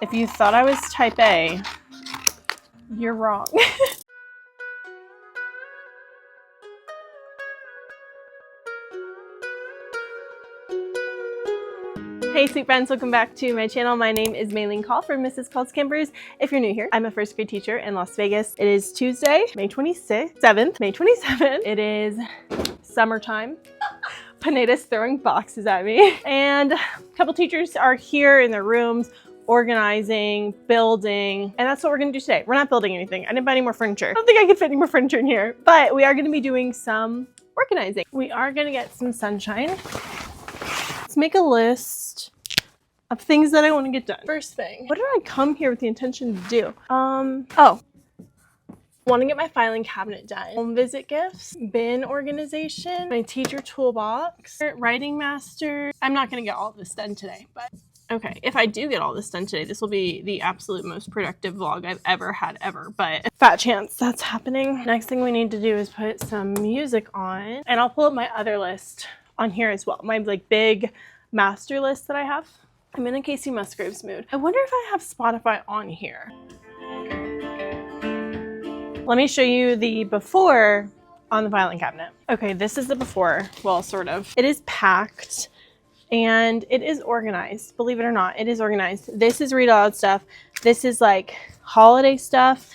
If you thought I was type A, you're wrong. Hey sweet friends, welcome back to my channel. My name is Maylene Call from Mrs. Call's Campers. If you're new here, I'm a first grade teacher in Las Vegas. It is Tuesday, May 27th. It is summertime. Pineda's throwing boxes at me. And a couple teachers are here in their rooms, organizing, building, and that's what we're gonna do today. We're not building anything. I didn't buy any more furniture. I don't think I could fit any more furniture in here, but we are gonna be doing some organizing. We are gonna get some sunshine. Let's make a list of things that I want to get done. First thing, what did I come here with the intention to do? Want to get my filing cabinet done. Home visit gifts, bin organization, my teacher toolbox, writing master. I'm not going to get all of this done today, but okay, if I do get all this done today, this will be the absolute most productive vlog I've ever had ever, but fat chance that's happening. Next thing we need to do is put some music on, and I'll pull up my other list on here as well. My like big master list that I have. I'm in a Casey Musgraves mood. I wonder if I have Spotify on here. Let me show you the before on the filing cabinet. Okay, this is the before. Well, sort of. It is packed and it is organized. Believe it or not, it is organized. This is read aloud stuff. This is like holiday stuff.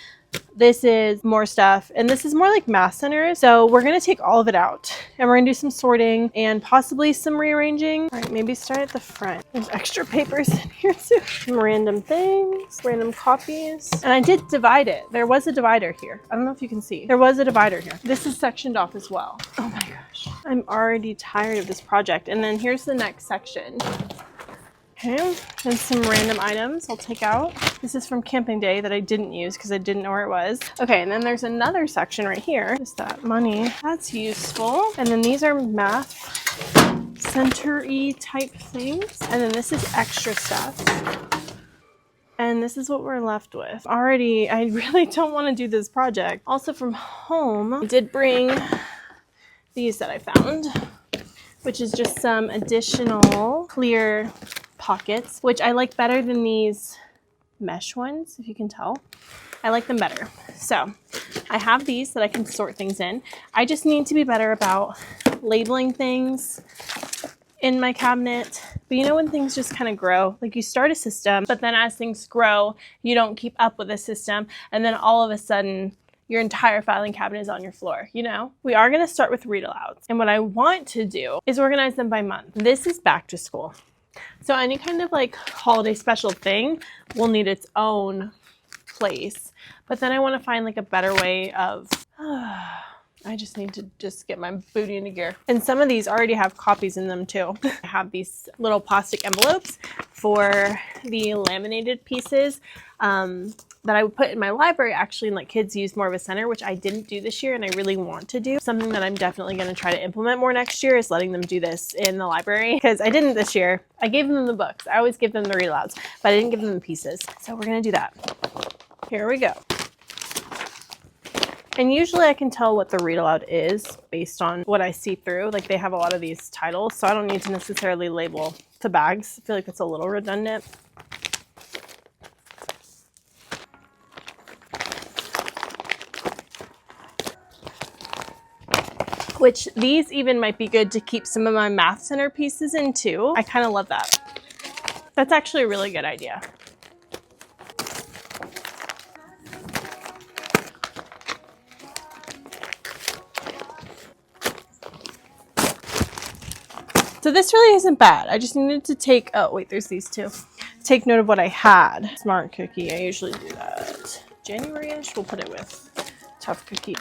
This is more stuff, and this is more like math centers. So we're gonna take all of it out and we're gonna do some sorting and possibly some rearranging. All right, maybe start at the front. There's extra papers in here too. Some random things, random copies. And I did divide it. There was a divider here. I don't know if you can see. There was a divider here. This is sectioned off as well. Oh my gosh. I'm already tired of this project. And then here's the next section. Okay, and some random items I'll take out. This is from camping day that I didn't use because I didn't know where it was. Okay, and then there's another section right here. Just that money. That's useful. And then these are math center-y type things. And then this is extra stuff. And this is what we're left with. Already, I really don't want to do this project. Also from home, I did bring these that I found, which is just some additional clear pockets, which I like better than these mesh ones, if you can tell. I like them better. So I have these that I can sort things in. I just need to be better about labeling things in my cabinet. But you know when things just kind of grow, like you start a system, but then as things grow, you don't keep up with the system, and then all of a sudden your entire filing cabinet is on your floor, you know? We are gonna start with read alouds. And what I want to do is organize them by month. This is back to school. So any kind of like holiday special thing will need its own place. But then I want to find like a better way of, I just need to just get my booty into gear. And some of these already have copies in them too. I have these little plastic envelopes for the laminated pieces that I would put in my library actually and let kids use more of a center, which I didn't do this year and I really want to do. Something that I'm definitely going to try to implement more next year is letting them do this in the library, because I didn't this year. I gave them the books. I always give them the read alouds, but I didn't give them the pieces. So we're going to do that. Here we go. And usually I can tell what the read aloud is based on what I see through. Like they have a lot of these titles, so I don't need to necessarily label the bags. I feel like it's a little redundant. Which these even might be good to keep some of my math center pieces in too. I kind of love that. That's actually a really good idea. So this really isn't bad. I just needed to take, oh wait, there's these two. Take note of what I had. Smart cookie, I usually do that. January-ish, we'll put it with tough cookie.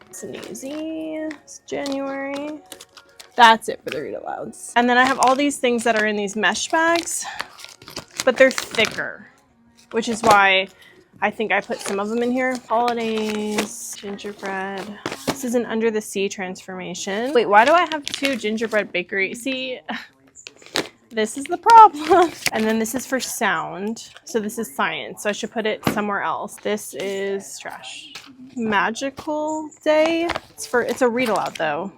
It's an easy, it's January. That's it for the read alouds. And then I have all these things that are in these mesh bags, but they're thicker, which is why I think I put some of them in here. Holidays, gingerbread. This is an Under the Sea transformation. Wait, why do I have two gingerbread bakery? See, this is the problem. And then this is for sound. So this is science. So I should put it somewhere else. This is trash. Magical Day. It's a read aloud though.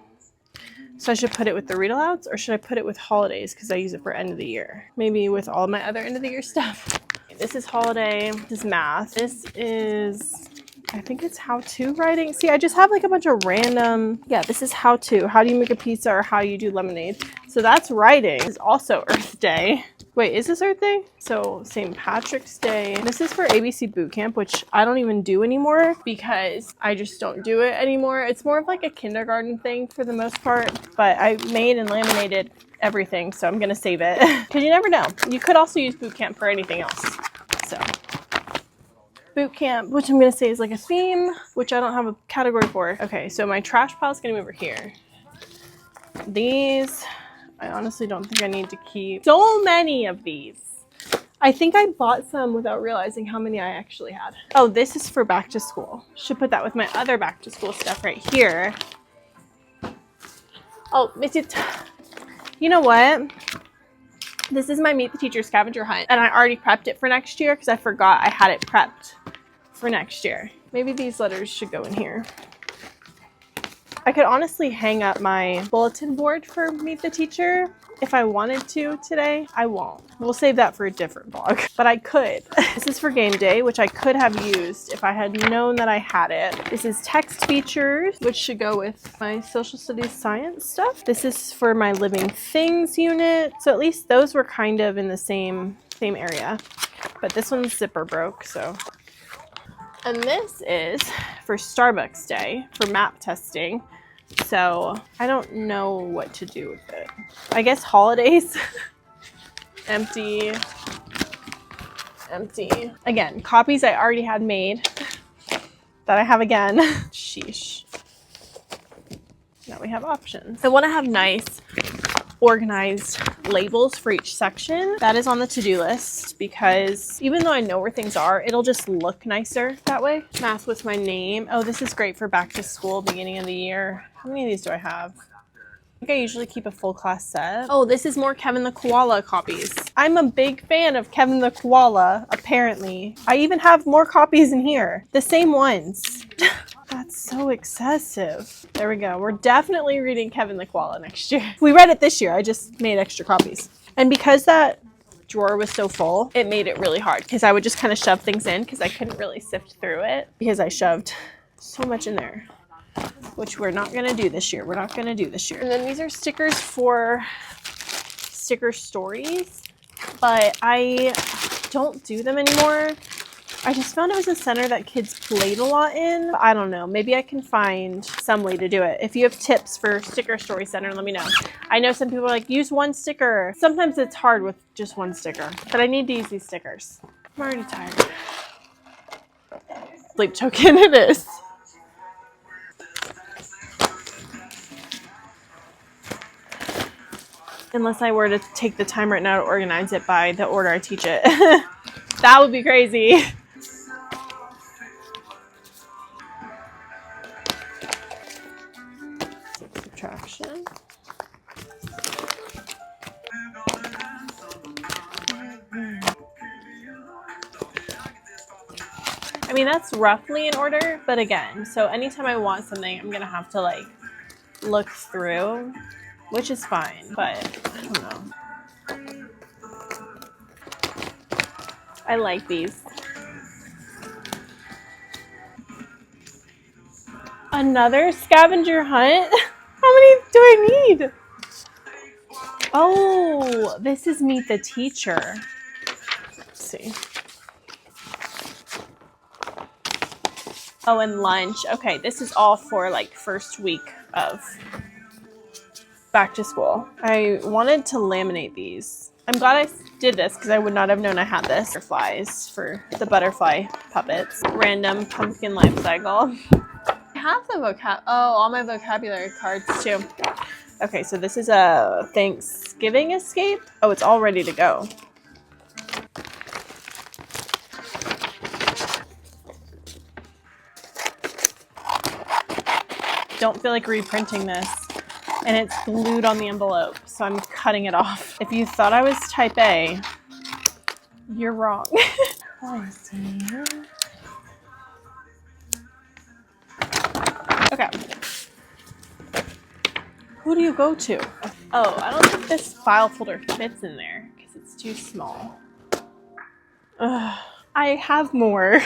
So I should put it with the read alouds, or should I put it with holidays because I use it for end of the year? Maybe with all my other end of the year stuff. This is holiday, this is math. This is, I think it's how-to writing. See, I just have like a bunch of random, yeah, this is how-to. How do you make a pizza or how you do lemonade? So that's writing. This is also Earth Day. Wait, is this Earth Day? So St. Patrick's Day. This is for ABC Boot Camp, which I don't even do anymore because I just don't do it anymore. It's more of like a kindergarten thing for the most part, but I made and laminated everything, so I'm gonna save it because you never know. You could also use boot camp for anything else. So boot camp, which I'm gonna say is like a theme, which I don't have a category for. Okay, so my trash pile is gonna be over here. These, I honestly don't think I need to keep so many of these. I think I bought some without realizing how many I actually had. Oh, this is for back to school. Should put that with my other back to school stuff right here. Oh, you know what? This is my Meet the Teacher scavenger hunt, and I already prepped it for next year because I forgot I had it prepped for next year. Maybe these letters should go in here. I could honestly hang up my bulletin board for Meet the Teacher if I wanted to today. I won't. We'll save that for a different vlog, but I could. This is for game day, which I could have used if I had known that I had it. This is text features, which should go with my social studies science stuff. This is for my living things unit. So at least those were kind of in the same area, but this one's zipper broke, so. And this is for Starbucks Day for map testing. So I don't know what to do with it. I guess holidays. Empty. Empty. Again, copies I already had made that I have again. Sheesh. Now we have options. I want to have nice organized labels for each section. That is on the to-do list because even though I know where things are, it'll just look nicer that way. Math with my name. Oh, this is great for back to school, beginning of the year. How many of these do I have? I think I usually keep a full class set. Oh, this is more Kevin the Koala copies. I'm a big fan of Kevin the Koala, apparently. I even have more copies in here. The same ones. That's so excessive. There we go. We're definitely reading Kevin the Koala next year. We read it this year. I just made extra copies. And because that drawer was so full, it made it really hard because I would just kind of shove things in because I couldn't really sift through it because I shoved so much in there, which we're not going to do this year. We're not going to do this year. And then these are stickers for sticker stories, but I don't do them anymore. I just found it was a center that kids played a lot in. I don't know. Maybe I can find some way to do it. If you have tips for sticker story center, let me know. I know some people are like, use one sticker. Sometimes it's hard with just one sticker, but I need to use these stickers. I'm already tired. Sleep token it is. Unless I were to take the time right now to organize it by the order I teach it. That would be crazy. Subtraction. I mean, that's roughly in order, but again, so anytime I want something, I'm gonna have to like look through, which is fine, but I don't know. I like these. Another scavenger hunt? How many do I need? Oh, this is Meet the Teacher. Let's see. Oh, and lunch. Okay, this is all for like first week of back to school. I wanted to laminate these. I'm glad I did this because I would not have known I had this. Butterflies for the butterfly puppets. Random pumpkin life cycle. I have the all my vocabulary cards too. Okay, so this is a Thanksgiving escape. Oh, it's all ready to go. Don't feel like reprinting this. And it's glued on the envelope, so I'm cutting it off. If you thought I was type A, you're wrong. Okay. Who do you go to? Oh, I don't think this file folder fits in there because it's too small. Ugh, I have more.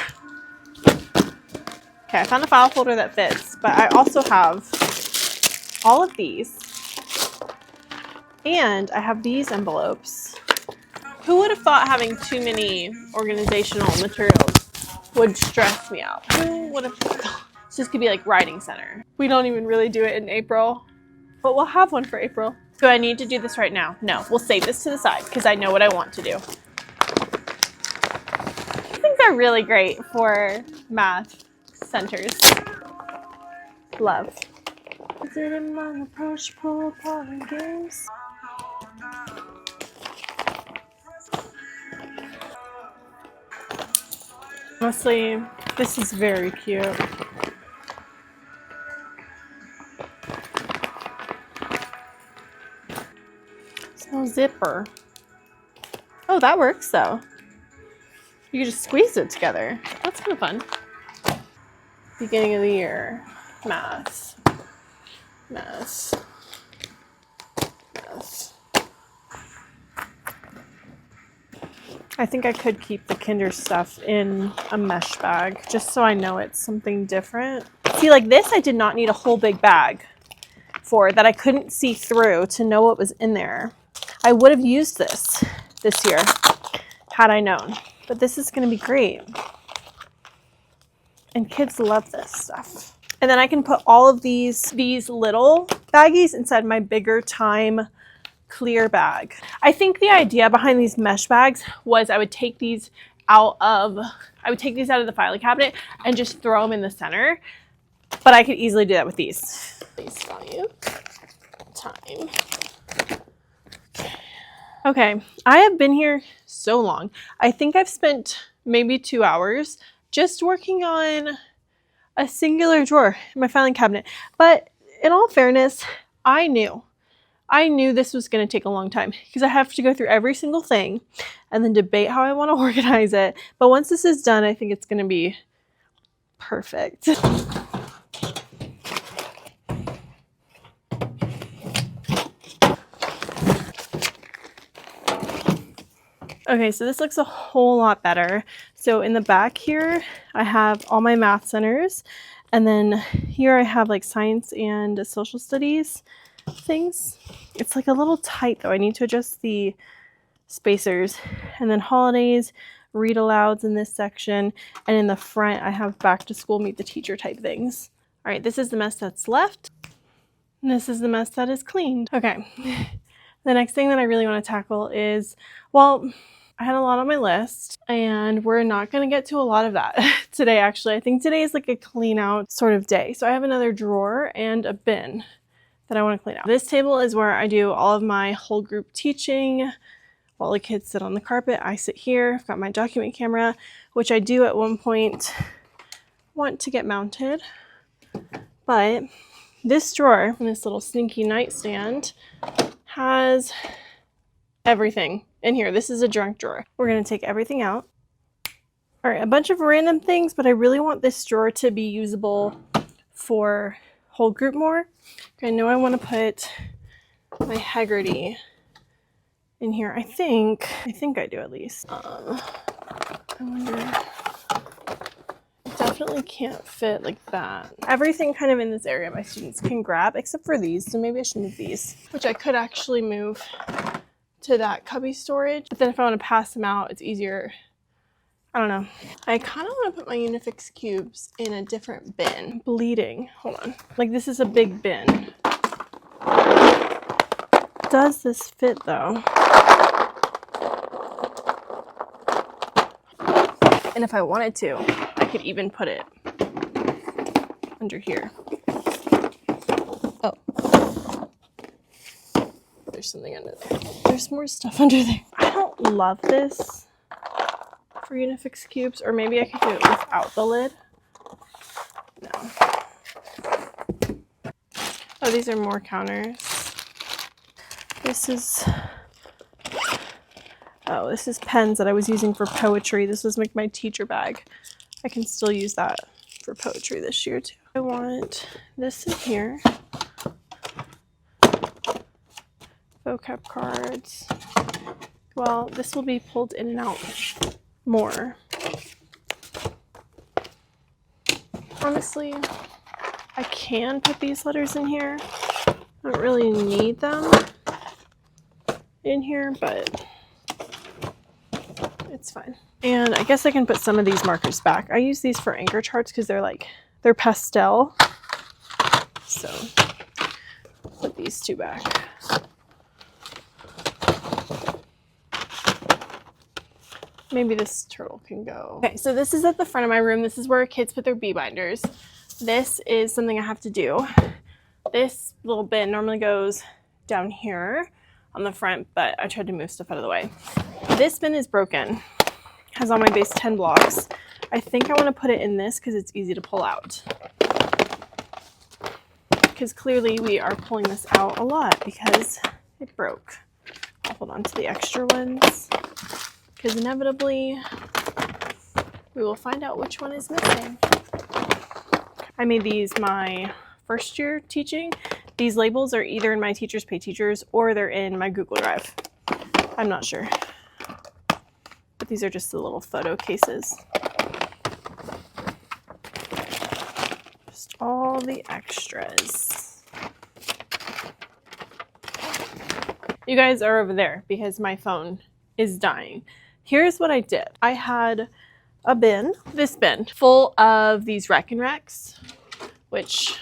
Okay, I found a file folder that fits, but I also have all of these. And I have these envelopes. Who would have thought having too many organizational materials would stress me out? Who would have thought? So this could be like writing center. We don't even really do it in April, but we'll have one for April. Do I need to do this right now? No, we'll save this to the side because I know what I want to do. These things are really great for math centers. Love. Is it among approachable party games? Honestly, this is very cute. It's no zipper. Oh, that works though. You can just squeeze it together. That's kind of fun. Beginning of the year. Math. Math. Math. I think I could keep the Kinder stuff in a mesh bag just so I know it's something different. See, like this, I did not need a whole big bag for that I couldn't see through to know what was in there. I would have used this year had I known, but this is going to be great. And kids love this stuff. And then I can put all of these little baggies inside my bigger time clear bag. I think the idea behind these mesh bags was I would take these out of the filing cabinet and just throw them in the center. But I could easily do that with these. Face value. Time. Okay, I have been here so long. I think I've spent maybe 2 hours just working on a singular drawer in my filing cabinet. But in all fairness, I knew this was going to take a long time because I have to go through every single thing and then debate how I want to organize it. But once this is done, I think it's going to be perfect. Okay, so this looks a whole lot better. So in the back here, I have all my math centers. And then here I have like science and social studies things. It's like a little tight though. I need to adjust the spacers. And then holidays, read alouds in this section. And in the front, I have back to school, meet the teacher type things. All right, this is the mess that's left. And this is the mess that is cleaned. Okay, the next thing that I really want to tackle is, well, I had a lot on my list and we're not going to get to a lot of that today, actually. I think today is like a clean out sort of day. So I have another drawer and a bin that I want to clean out. This table is where I do all of my whole group teaching. While the kids sit on the carpet, I sit here. I've got my document camera, which I do at one point want to get mounted. But this drawer, this little sneaky nightstand, has everything in here. This is a junk drawer. We're going to take everything out. All right, a bunch of random things, but I really want this drawer to be usable for whole group more. I know I want to put my Haggerty in here. I think I do at least. I wonder. It definitely can't fit like that. Everything kind of in this area my students can grab, except for these. So maybe I should move these, which I could actually move to that cubby storage. But then if I want to pass them out, it's easier. I don't know. I kind of want to put my Unifix cubes in a different bin. Bleeding. Hold on. Like this is a big bin. Does this fit though? And if I wanted to, I could even put it under here. Oh. There's something under there. There's more stuff under there. I don't love this for Unifix cubes, or maybe I could do it without the lid. No. Oh, these are more counters. This is pens that I was using for poetry. This was like my teacher bag. I can still use that for poetry this year too. I want this in here. vocab cards. Well, this will be pulled in and out more. Honestly, I can put these letters in here. I don't really need them in here, but it's fine. And I guess I can put some of these markers back. I use these for anchor charts because they're pastel. So put these two back. Maybe this turtle can go. Okay, so this is at the front of my room. This is where kids put their bee binders. This is something I have to do. This little bin normally goes down here on the front, but I tried to move stuff out of the way. This bin is broken. Has on my base 10 blocks. I think I want to put it in this because it's easy to pull out. Because clearly we are pulling this out a lot because it broke. I'll hold on to the extra ones because inevitably we will find out which one is missing. I made these my first year teaching. These labels are either in my Teachers Pay Teachers or they're in my Google Drive. I'm not sure. But these are just the little photo cases. Just all the extras. You guys are over there because my phone is dying. Here's what I did. I had a bin, this bin, full of these Rec and Recs, which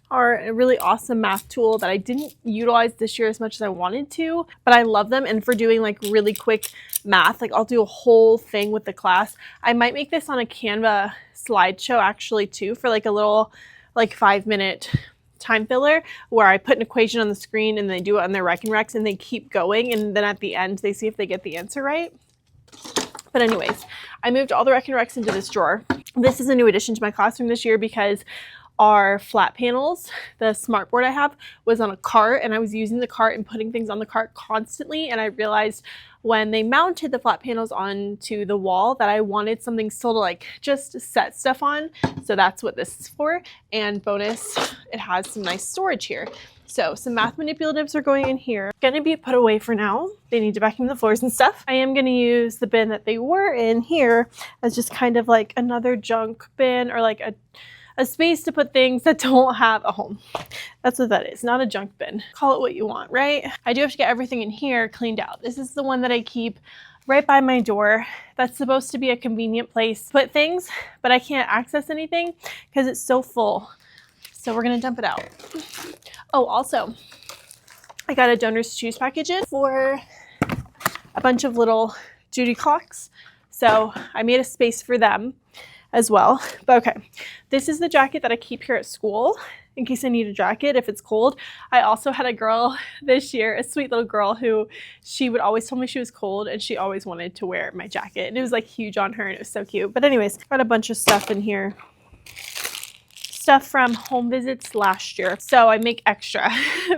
are a really awesome math tool that I didn't utilize this year as much as I wanted to, but I love them. And for doing like really quick math, like I'll do a whole thing with the class. I might make this on a Canva slideshow actually too, for like a little like 5-minute time filler where I put an equation on the screen and they do it on their Rec and Recs and they keep going. And then at the end, they see if they get the answer right. But anyways, I moved all the Rec and Recs into this drawer. This is a new addition to my classroom this year because our flat panels, the smartboard I have, was on a cart and I was using the cart and putting things on the cart constantly. And I realized when they mounted the flat panels onto the wall that I wanted something still to like just set stuff on. So that's what this is for. And bonus, it has some nice storage here. So some math manipulatives are going in here. Going to be put away for now. They need to vacuum the floors and stuff. I am going to use the bin that they were in here as just kind of like another junk bin or like a space to put things that don't have a home. That's what that is, not a junk bin. Call it what you want, right? I do have to get everything in here cleaned out. This is the one that I keep right by my door. That's supposed to be a convenient place to put things, but I can't access anything because it's so full. So we're gonna dump it out. Oh, also, I got a Donors to Choose package in for a bunch of little Judy clocks. So I made a space for them as well. But okay, this is the jacket that I keep here at school in case I need a jacket if it's cold. I also had a girl this year, a sweet little girl who she would always tell me she was cold and she always wanted to wear my jacket. And it was like huge on her and it was so cute. But anyways, got a bunch of stuff in here. Stuff from home visits last year. So I make extra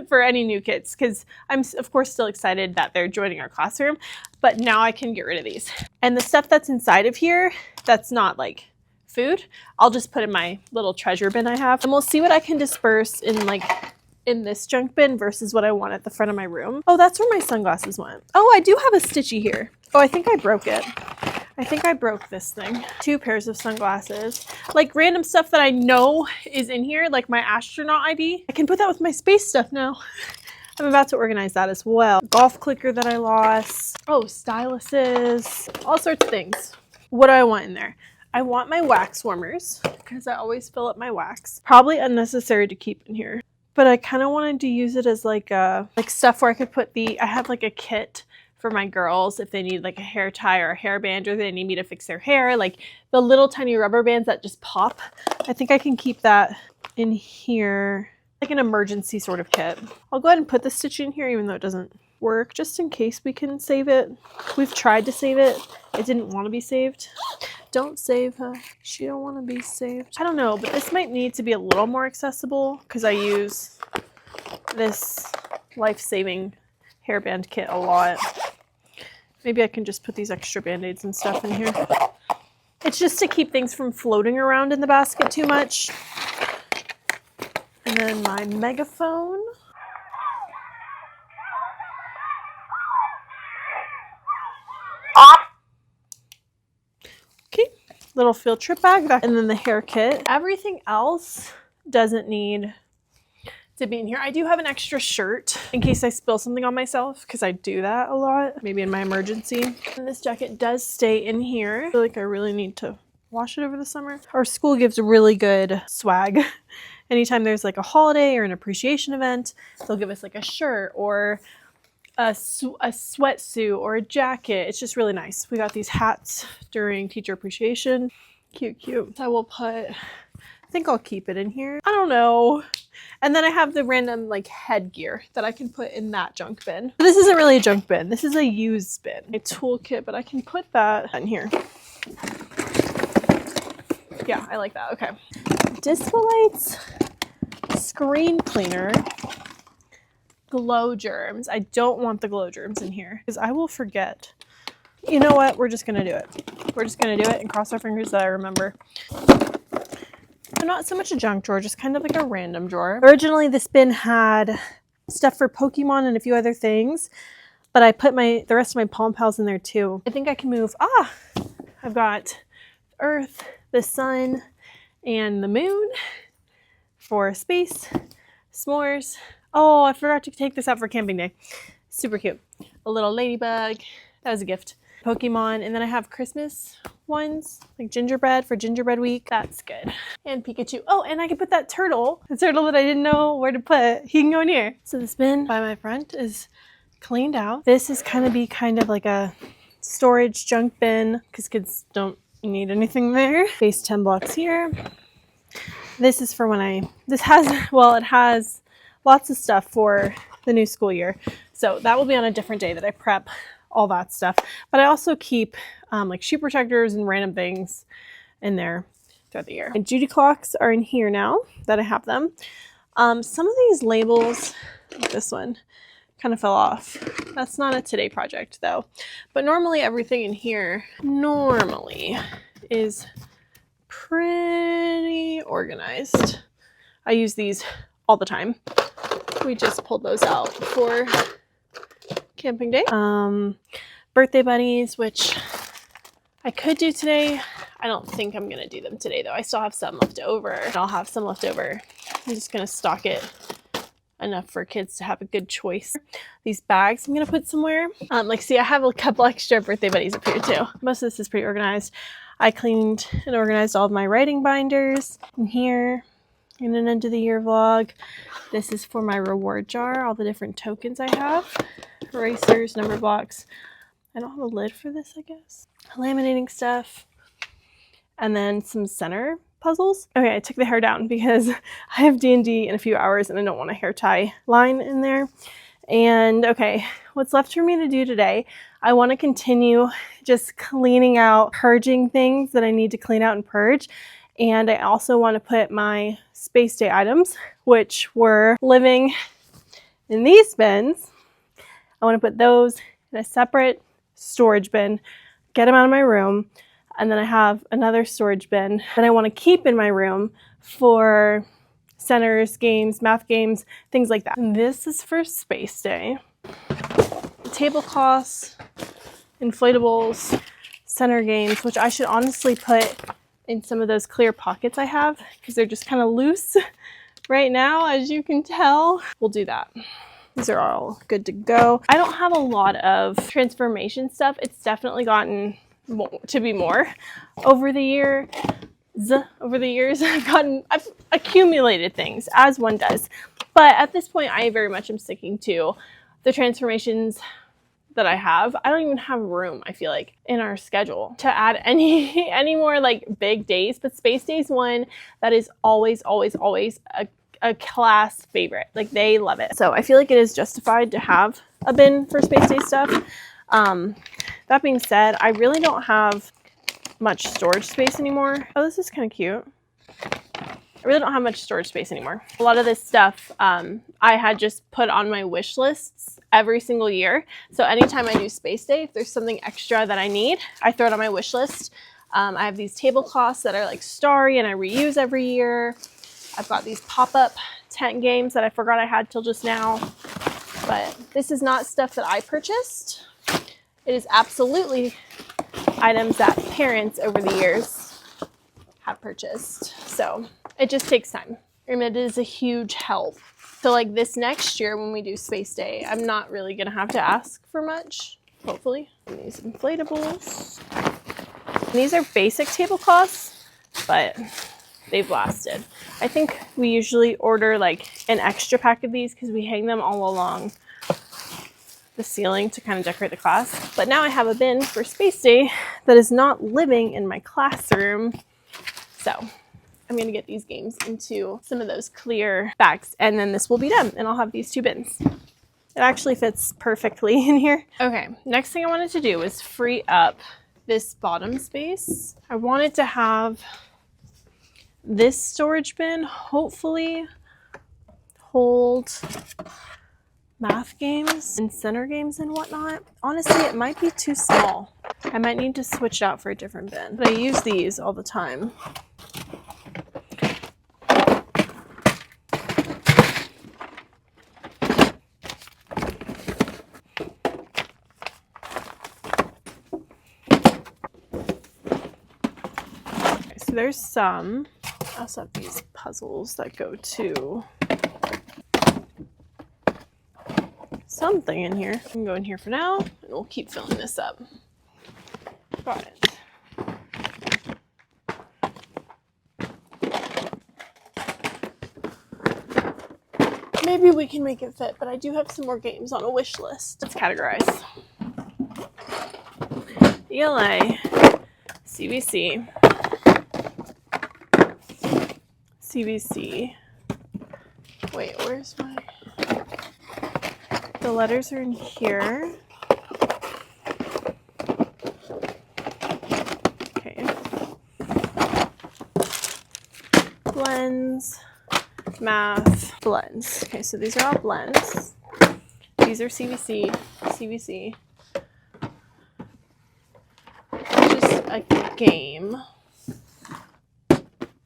for any new kids because I'm of course still excited that they're joining our classroom, but now I can get rid of these. And the stuff that's inside of here, that's not like food, I'll just put in my little treasure bin I have. And we'll see what I can disperse in this junk bin versus what I want at the front of my room. Oh, that's where my sunglasses went. Oh, I do have a Stitchy here. Oh, I think I broke it. I think I broke this thing. 2 pairs of sunglasses. Like random stuff that I know is in here, like my astronaut ID. I can put that with my space stuff now. I'm about to organize that as well. Golf clicker that I lost. Oh, styluses. All sorts of things. What do I want in there? I want my wax warmers because I always fill up my wax. Probably unnecessary to keep in here. But I kind of wanted to use it as like stuff where I could put I have like a kit for my girls if they need like a hair tie or a hairband or they need me to fix their hair, like the little tiny rubber bands that just pop. I think I can keep that in here, like an emergency sort of kit. I'll go ahead and put the stitch in here even though it doesn't work, just in case we can save it. We've tried to save it. It didn't want to be saved. Don't save her. She don't want to be saved. I don't know, but this might need to be a little more accessible because I use this life-saving hairband kit a lot. Maybe I can just put these extra band-aids and stuff in here. It's just to keep things from floating around in the basket too much. And then my megaphone. little field trip bag, and then the hair kit. Everything else doesn't need to be in here. I do have an extra shirt in case I spill something on myself, because I do that a lot, maybe in my emergency. And this jacket does stay in here. I feel like I really need to wash it over the summer. Our school gives really good swag. Anytime there's like a holiday or an appreciation event, they'll give us like a shirt or a sweatsuit or a jacket. It's just really nice. We got these hats during teacher appreciation. Cute, cute. I will put, I think I'll keep it in here. I don't know. And then I have the random like headgear that I can put in that junk bin. This isn't really a junk bin. This is a used bin. A toolkit, but I can put that in here. Yeah, I like that. Okay. Disco lights, screen cleaner, glow germs. I don't want the glow germs in here because I will forget. You know what? We're just going to do it. We're just going to do it and cross our fingers that I remember. So not so much a junk drawer, just kind of like a random drawer. Originally, this bin had stuff for Pokemon and a few other things, but I put the rest of my Palm Pals in there too. I think I can move. I've got Earth, the sun, and the moon for space, s'mores. Oh, I forgot to take this out for camping day. Super cute. A little ladybug. That was a gift. Pokemon. And then I have Christmas ones, like gingerbread for gingerbread week. That's good. And Pikachu. Oh, and I can put that turtle. The turtle that I didn't know where to put. He can go in here. So this bin by my front is cleaned out. This is kind of like a storage junk bin because kids don't need anything there. Base 10 blocks here. This is for when it has lots of stuff for the new school year. So that will be on a different day that I prep all that stuff. But I also keep like shoe protectors and random things in there throughout the year. And Judy clocks are in here now that I have them. Some of these labels, like this one, kind of fell off. That's not a today project though. But normally everything in here is pretty organized. I use these all the time. We just pulled those out for camping day. Birthday bunnies, which I could do today. I don't think I'm gonna do them today though. I still have some left over. I'll have some left over. I'm just gonna stock it enough for kids to have a good choice. These bags I'm gonna put somewhere. See, I have a couple extra birthday buddies up here too. Most of this is pretty organized. I cleaned and organized all of my writing binders in here in an end of the year vlog. This is for my reward jar, all the different tokens I have. Erasers, number blocks. I don't have a lid for this, I guess. Laminating stuff. And then some center puzzles. Okay, I took the hair down because I have D&D in a few hours and I don't want a hair tie line in there. And okay, what's left for me to do today, I want to continue just cleaning out, purging things that I need to clean out and purge. And I also want to put my space day items, which were living in these bins. I want to put those in a separate storage bin, get them out of my room. And then I have another storage bin that I want to keep in my room for centers, games, math games, things like that. And this is for space day. Tablecloths, inflatables, center games, which I should honestly put in some of those clear pockets I have because they're just kind of loose right now, as you can tell. We'll do that. These are all good to go. I don't have a lot of transformation stuff. It's definitely gotten to be more over the years. I've accumulated things, as one does. But at this point, I very much am sticking to the transformations that I have. I don't even have room, I feel like, in our schedule to add any more like big days. But Space Day is one that is always a class favorite. Like, they love it. So I feel like it is justified to have a bin for Space Day stuff. That being said, I really don't have much storage space anymore. Oh, this is kind of cute. I really don't have much storage space anymore. A lot of this stuff I had just put on my wish lists every single year. So anytime I do Space Day, if there's something extra that I need, I throw it on my wish list. I have these tablecloths that are like starry and I reuse every year. I've got these pop-up tent games that I forgot I had till just now. But this is not stuff that I purchased. It is absolutely items that parents over the years have purchased. So it just takes time, and it is a huge help. So like this next year when we do Space Day, I'm not really gonna have to ask for much, hopefully. And these inflatables. And these are basic tablecloths, but they've lasted. I think we usually order like an extra pack of these because we hang them all along the ceiling to kind of decorate the class. But now I have a bin for Space Day that is not living in my classroom. So I'm gonna get these games into some of those clear bags, and then this will be done, and I'll have these 2 bins. It actually fits perfectly in here. Okay, next thing I wanted to do was free up this bottom space. I wanted to have this storage bin hopefully hold math games and center games and whatnot. Honestly, it might be too small. I might need to switch it out for a different bin, but I use these all the time. Okay, so there's some. I also have these puzzles that go to something in here. I can go in here for now, and we'll keep filling this up. Got it. Maybe we can make it fit, but I do have some more games on a wish list. Let's categorize. ELA, CBC, CBC. Wait, where's my... The letters are in here. Okay. Blends, math, blends. Okay, so these are all blends. These are CBC, CBC. Just a game.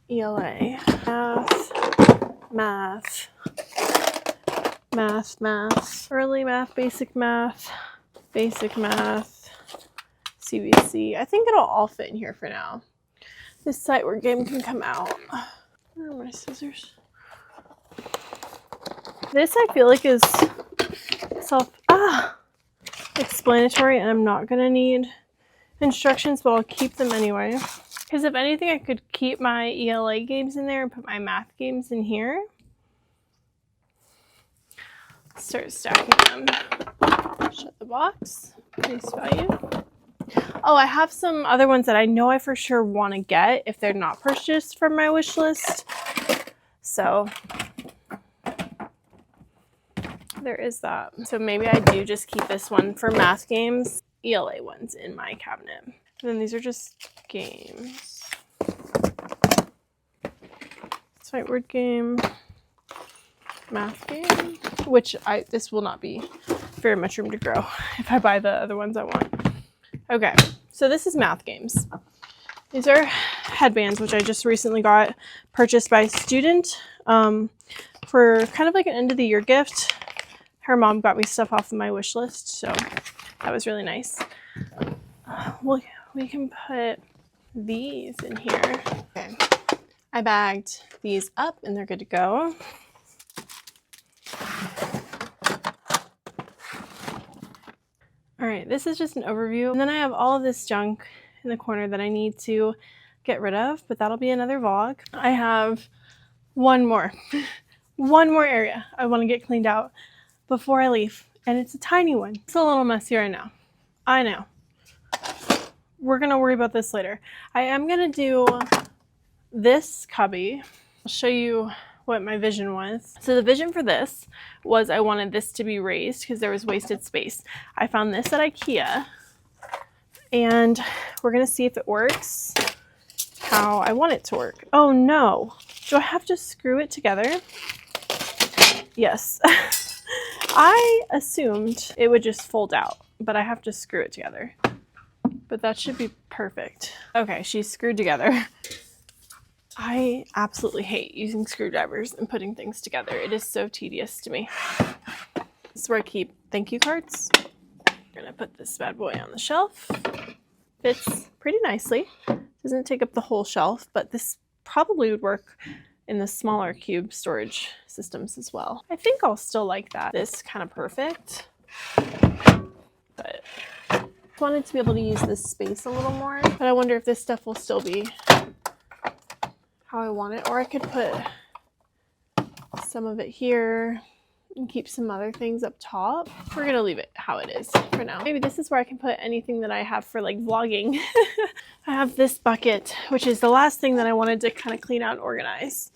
ELA, math, math. Math, math, early math, basic math, CBC. I think it'll all fit in here for now. This sight word game can come out. Where are my scissors? This I feel like is self-explanatory, and I'm not gonna need instructions, but I'll keep them anyway. Because if anything, I could keep my ELA games in there and put my math games in here. Start stacking them. Shut the box. Face value. Oh, I have some other ones that I know I for sure want to get if they're not purchased from my wish list. So there is that. So maybe I do just keep this one for math games, ELA ones in my cabinet. And then these are just games. Sight word game. Math game, which this will not be very much room to grow if I buy the other ones I want. Okay, so this is math games. These are headbands, which I just recently got purchased by a student for kind of like an end of the year gift. Her mom got me stuff off of my wish list, so that was really nice. Well, we can put these in here. Okay, I bagged these up and they're good to go. All right, this is just an overview. And then I have all of this junk in the corner that I need to get rid of, but that'll be another vlog. I have one more area I want to get cleaned out before I leave. And it's a tiny one. It's a little messy right now. I know. We're gonna worry about this later. I am gonna do this cubby. I'll show you what my vision was. So the vision for this was I wanted this to be raised because there was wasted space. I found this at IKEA and we're gonna see if it works how I want it to work. Oh no, do I have to screw it together? Yes. I assumed it would just fold out, but I have to screw it together. But that should be perfect. Okay, she's screwed together. I absolutely hate using screwdrivers and putting things together. It is so tedious to me. This is where I keep thank you cards. I'm gonna put this bad boy on the shelf. Fits pretty nicely. Doesn't take up the whole shelf, but this probably would work in the smaller cube storage systems as well. I think I'll still like that. This kind of perfect, but I wanted to be able to use this space a little more, but I wonder if this stuff will still be how I want it, or I could put some of it here and keep some other things up top. We're gonna leave it how it is for now. Maybe this is where I can put anything that I have for like vlogging. I have this bucket, which is the last thing that I wanted to kind of clean out and organize.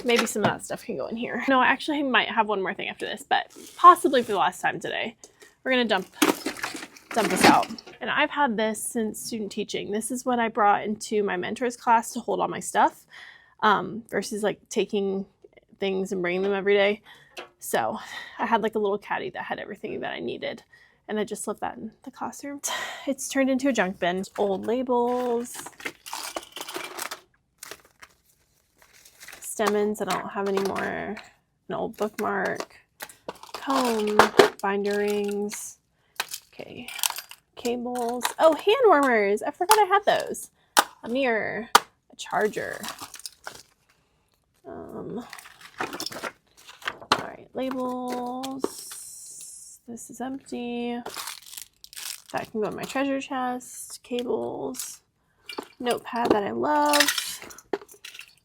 Maybe some of that stuff can go in here. No, I actually might have one more thing after this, but possibly for the last time today. We're gonna dump this out. And I've had this since student teaching. This is what I brought into my mentor's class to hold all my stuff, versus like taking things and bringing them every day. So I had like a little caddy that had everything that I needed, and I just left that in the classroom. It's turned into a junk bin. Old labels, stem ends that I don't have anymore, an old bookmark, comb, binder rings, okay, cables. Oh, hand warmers. I forgot I had those. A mirror, a charger. All right, labels. This is empty. That can go in my treasure chest. Cables, notepad that I love,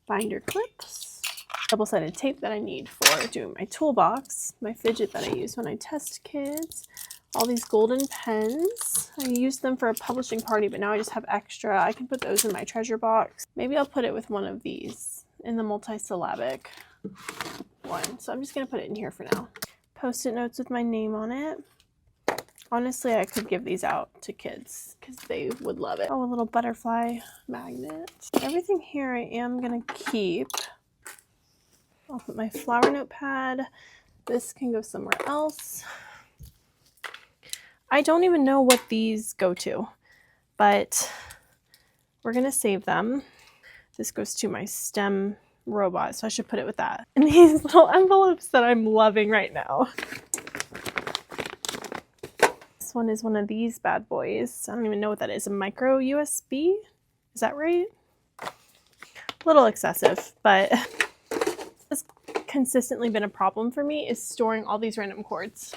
binder clips, double-sided tape that I need for doing my toolbox, my fidget that I use when I test kids, all these golden pens. I used them for a publishing party, but now I just have extra. I can put those in my treasure box. Maybe I'll put it with one of these in the multi-syllabic one. So I'm just gonna put it in here for now. Post-it notes with my name on it. Honestly, I could give these out to kids because they would love it. Oh, a little butterfly magnet. Everything here I am gonna keep. I'll put my flower notepad. This can go somewhere else. I don't even know what these go to, but we're gonna save them. This goes to my STEM robot, so I should put it with that. And these little envelopes that I'm loving right now. This one is one of these bad boys. I don't even know what that is. A micro USB? Is that right? A little excessive, but it's consistently been a problem for me is storing all these random cords.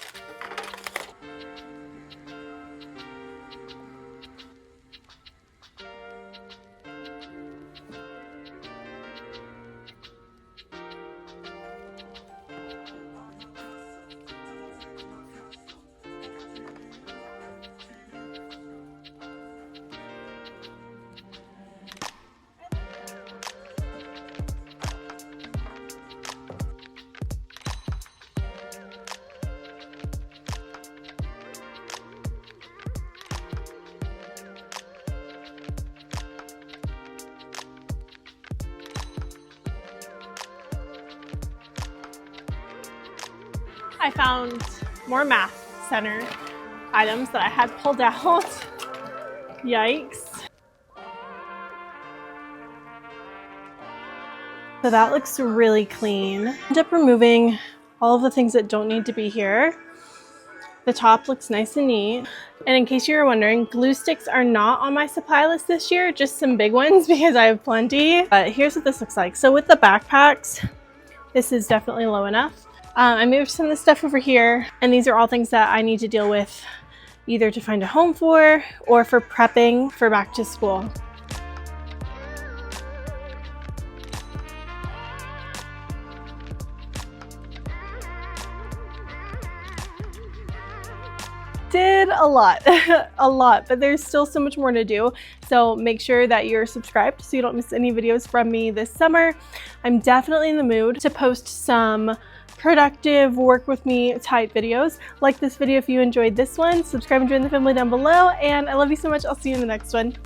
I found more math center items that I had pulled out. Yikes. So that looks really clean. I ended up removing all of the things that don't need to be here. The top looks nice and neat. And in case you were wondering, glue sticks are not on my supply list this year, just some big ones because I have plenty. But here's what this looks like. So with the backpacks, this is definitely low enough. I moved some of the stuff over here, and these are all things that I need to deal with either to find a home for or for prepping for back to school. Did a lot, a lot, but there's still so much more to do. So make sure that you're subscribed so you don't miss any videos from me this summer. I'm definitely in the mood to post some productive work with me type videos. Like this video if you enjoyed this one, subscribe and join the family down below, and I love you so much. I'll see you in the next one.